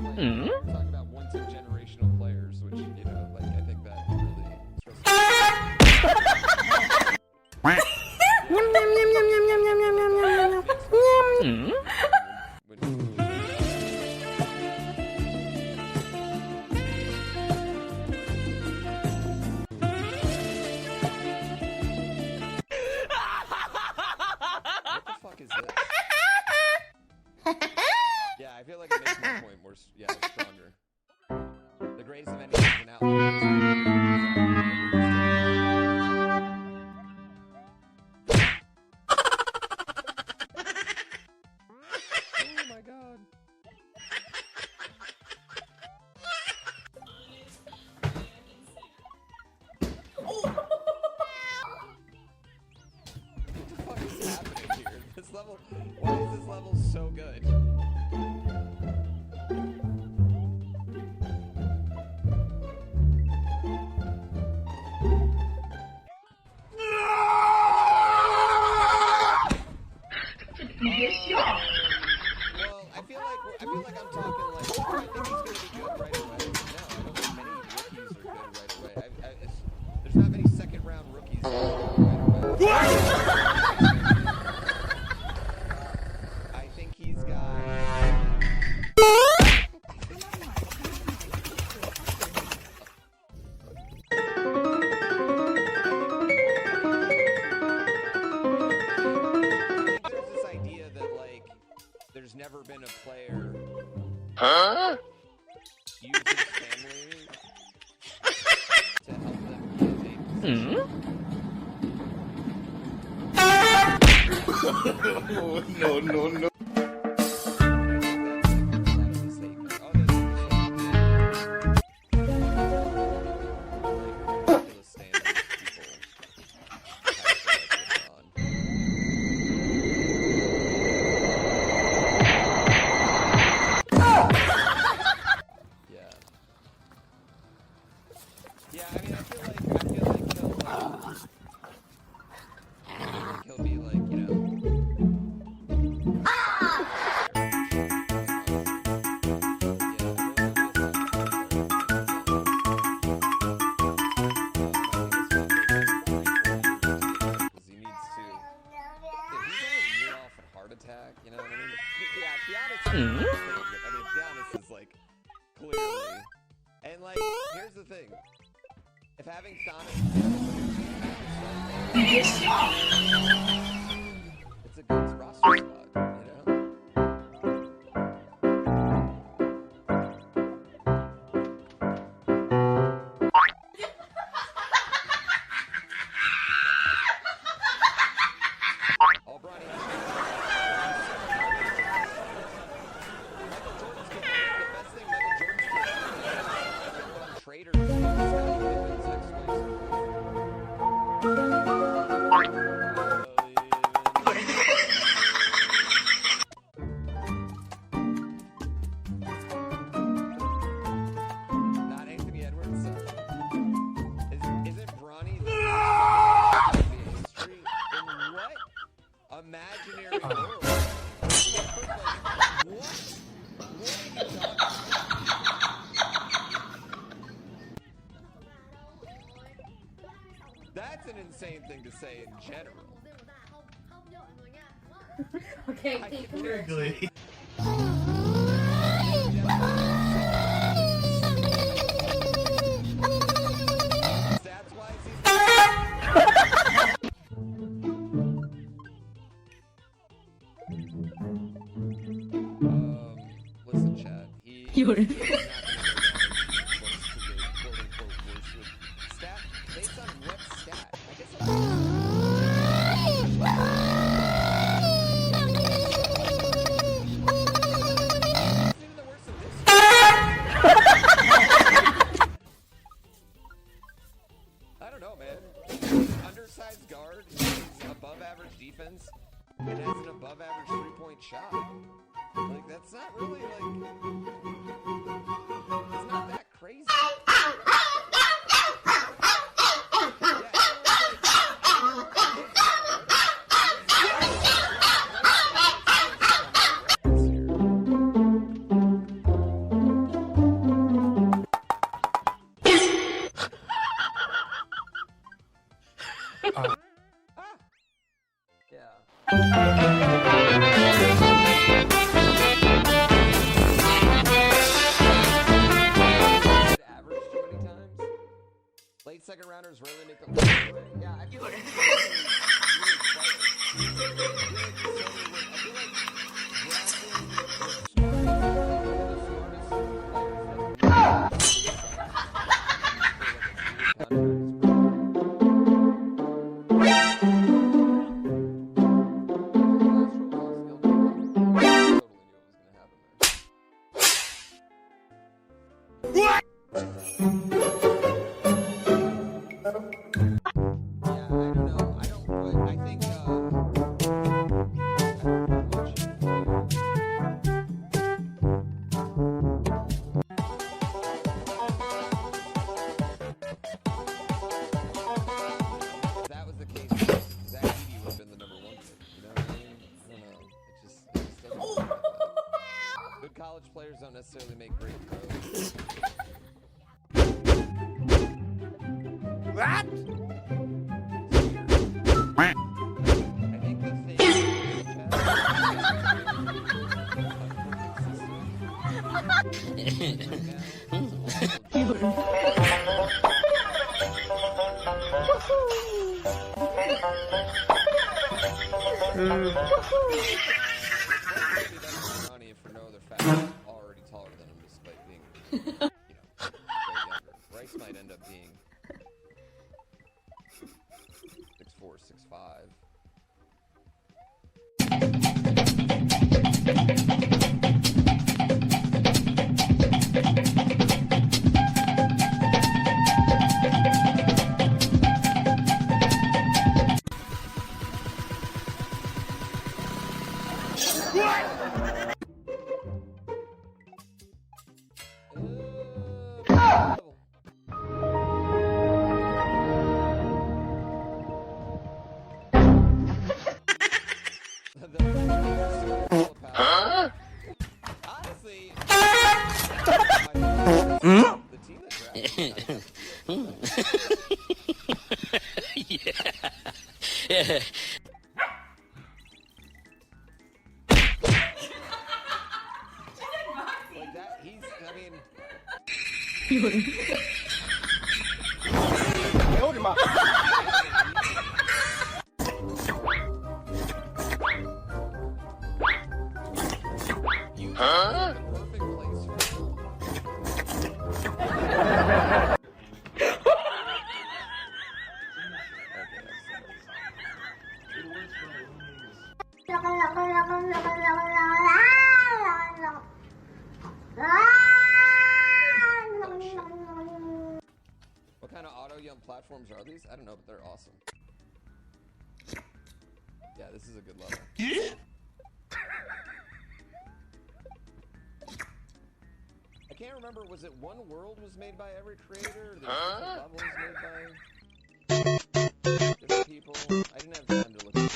like we're talking about once in generational players, which like I think that really. What the fuck is this? Yeah, I feel like it makes my point more, stronger. The greatest event is an outlaw. Oh my god. What the fuck is happening here? This level, why is this level so good? Well, I feel like I'm talking like I think he's gonna be good right away. No, I don't think many rookies are good right away. There's not many second round rookies that are good right away. I think he's got. There's never been a player use his family to help them get a position. No. Yeah, I mean, I feel like he'll be like, attack, you know what I mean? Yeah, Giannis is like clearly, and like here's the thing: if having it's a good roster spot, you know. Imaginary world. That's an insane thing to say in general. Okay, Ugly. Listen, Chad. You're Based on what stat? I guess even the worst of this. I don't know, man. Undersized guard, above average defense, and has an above average 3-point shot. Like, that's not really like. rounders rarely make the first round. Yeah, I feel like it's really college players don't necessarily make great pros. What? I think the thing for no other fact, already taller than him despite being, way younger. Bryce might end up being 6'4", 6'5". Honestly, the team that yeah. Like that, I mean... Hold him up. Huh? Perfect place for What kind of auto yum platforms are these? I don't know, but they're awesome. Yeah, this is a good level. I can't remember, was it One World was made by every creator? Or the levels made by different people? I didn't have time to look at the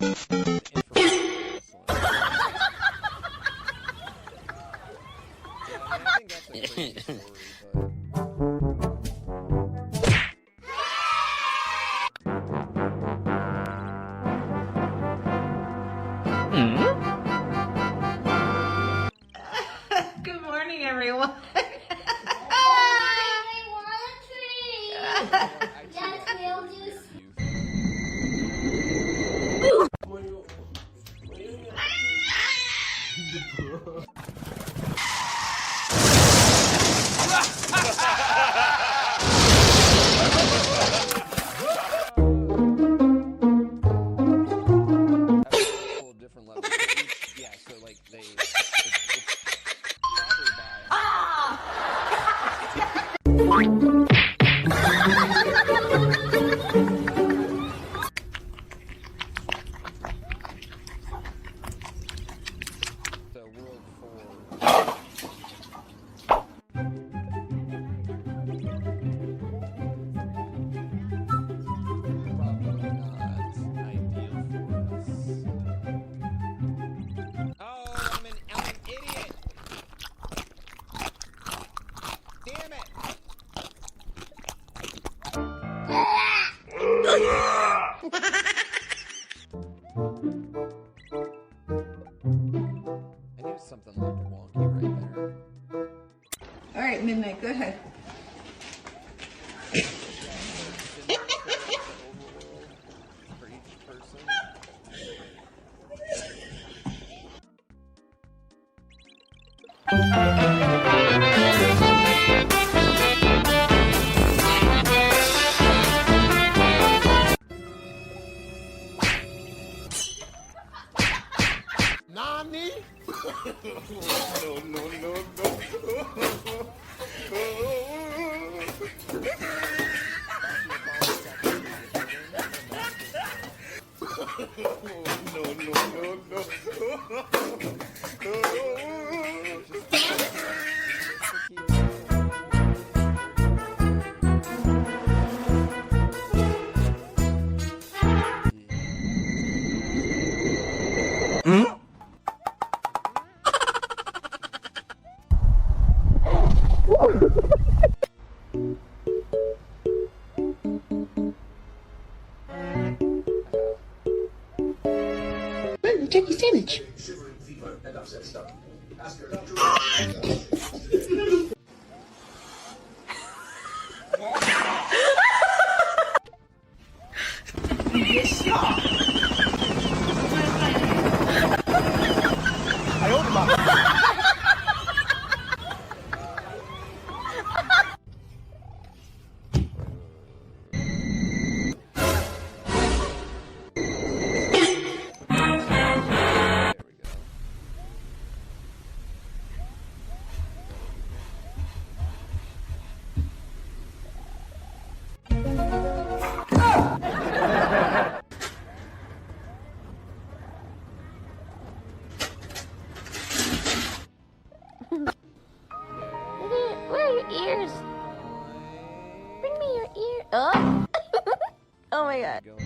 information on this one. Yeah, I mean, I think that's a crazy story, but... Good morning, everyone. Different levels. Yeah, so like it's probably so World 4. Probably not ideal for us. Oh, I'm an idiot. Damn it. I knew something looked wonky right there. All right, Midnight, go ahead. Nani? Check your sandwich. There we go. Where are your ears? Bring me your ear. Oh, oh my god. Go now.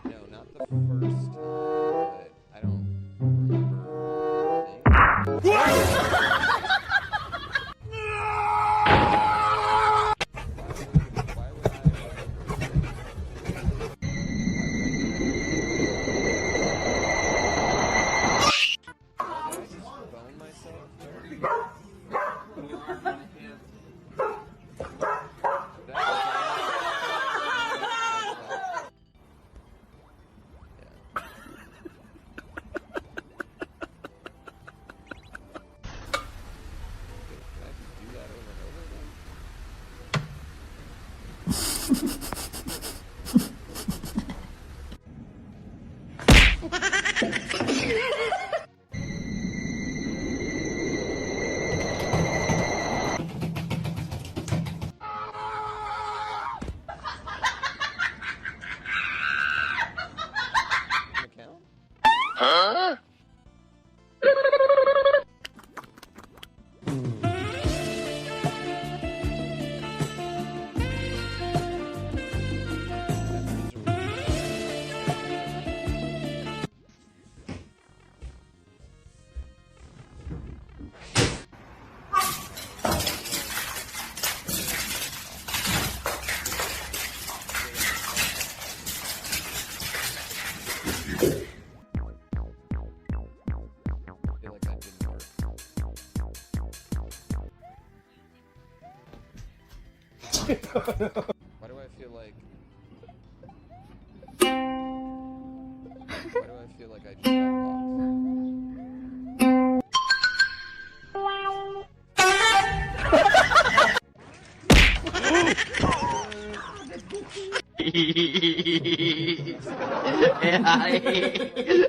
No, not the first. But I don't remember. Why would I remember? Why would I just bone myself? Why do I feel like... Why do I feel like I just got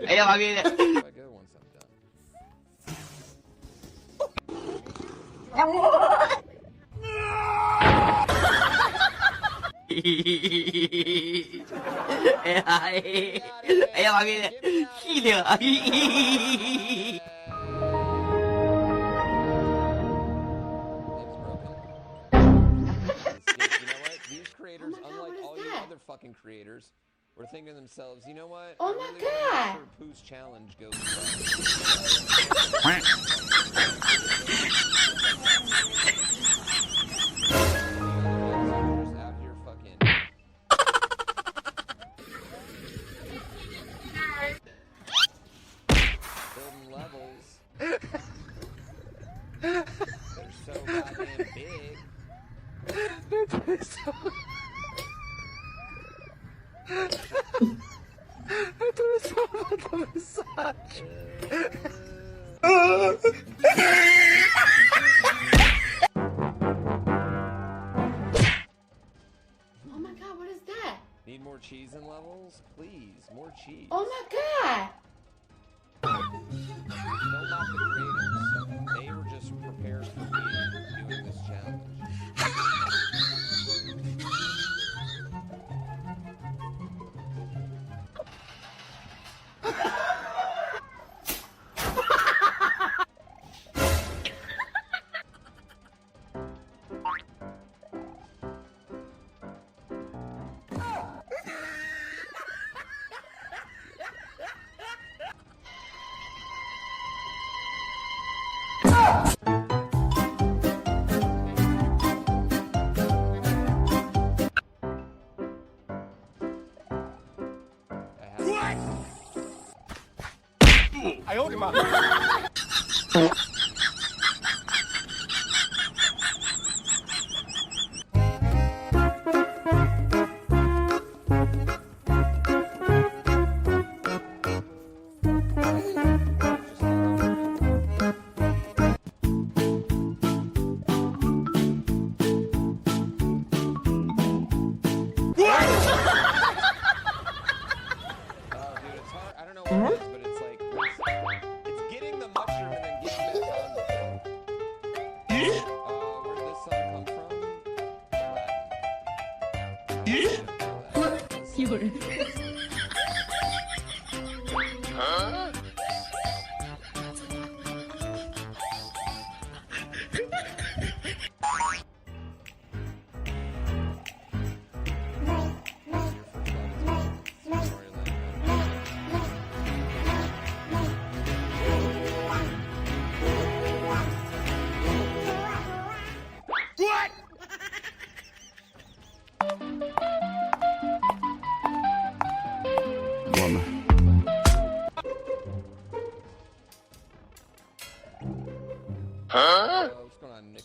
Ayo kami. lost? Where do I go once I'm done? Ayo kami. Gila. These creators, unlike all you other fucking creators, were thinking to themselves, you know what? Oh I my really wanna God. make sure Pooh's challenge goes well. Just out here fucking... building levels. They're so goddamn big. Oh my god, what is that? Need more cheese in levels? Please, more cheese. Oh my god! Don't mock the creators. They were just prepared for me doing this challenge. But it's like it's getting the mushroom and then getting back on the thing. Where did this come from? Huh? Huh? What's going on, Nick?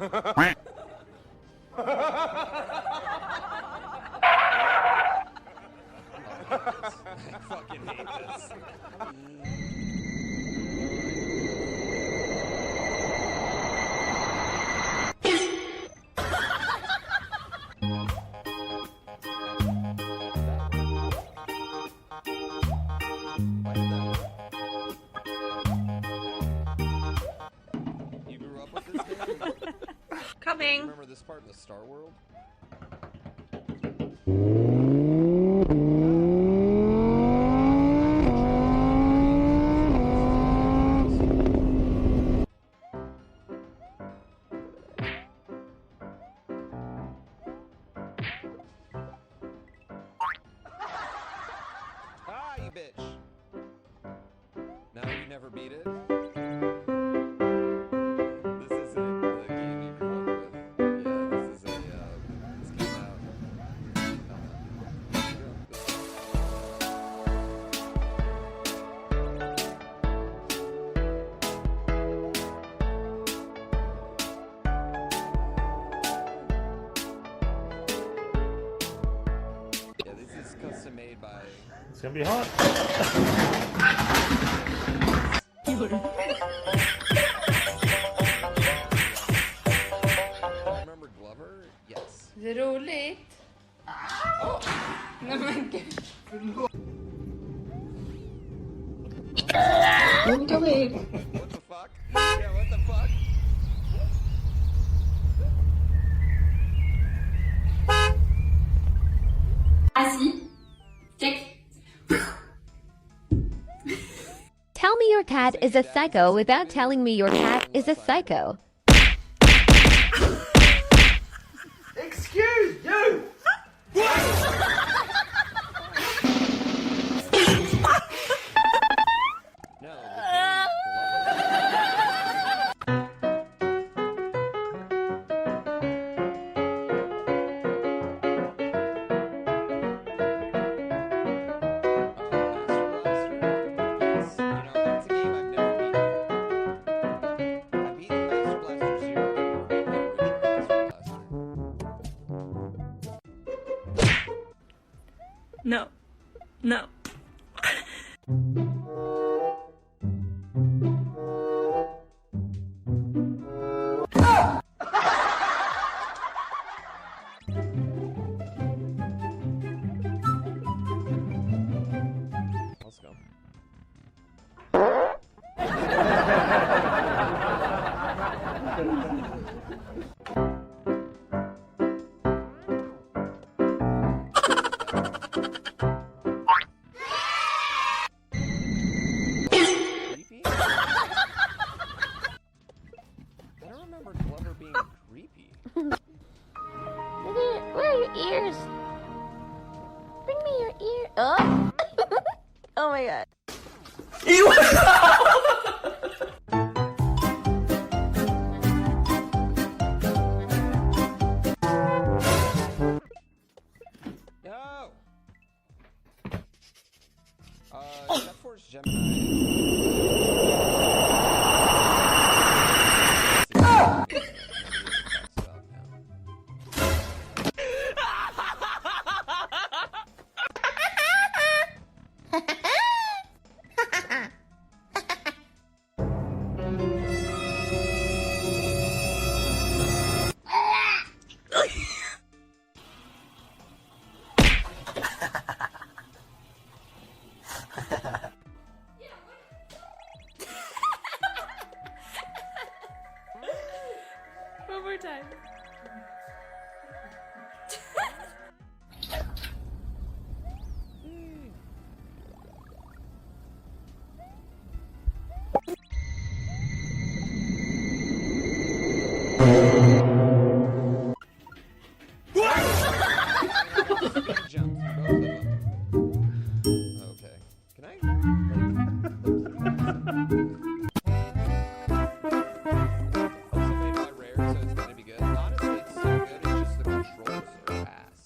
Okay. I fucking hate this. You grew up with this game? Coming. Remember this part in the Star World? Ah, you bitch! Now you never beat it? This isn't the game you grew up with. Yeah, this is a, this came out. Yeah, this is custom made by... It's gonna be hot. Remember Glover? Yes. Det är roligt. Nej men gud. What the wait? What the fuck? Yeah, what the fuck? Assis. Check. Tell me your cat is a psycho without telling me your cat is a psycho. Excuse you! No, the Master Blaster. Yes. You know, that's a game I've never beaten. I beat the Master No. No. Let's go. Creepy? I don't remember Glover being creepy. Where are your ears? Bring me your ear. Oh! Oh my god. No! Step Force Gemini. One more time. Jumped, both of them. Okay. Can I, also made by Rare, so it's gonna be good. Honestly, it's so good, it's just the controls are ass.